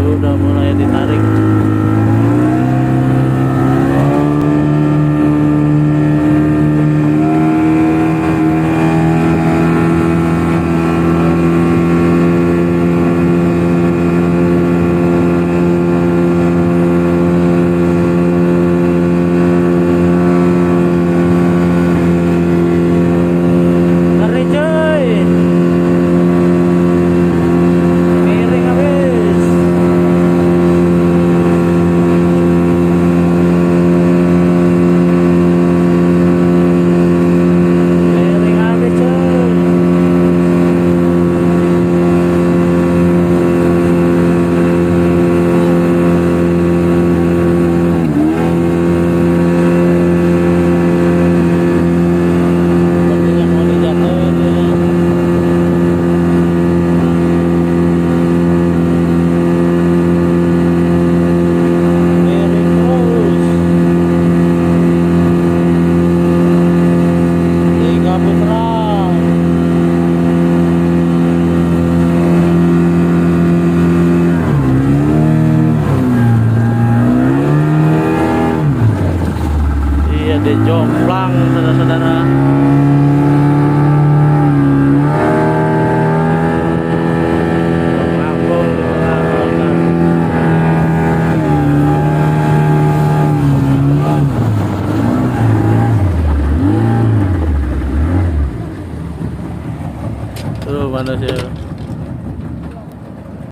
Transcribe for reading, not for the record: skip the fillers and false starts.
udah mulai ditarik. Ngeri cuy, miring habis. Miring habis cuy. Sepertinya mau dijatuhin ya. Miring terus. 3 putaran. Iya, dia jomplang saudara-saudara. Ngapung, ngapung. Tuh manusia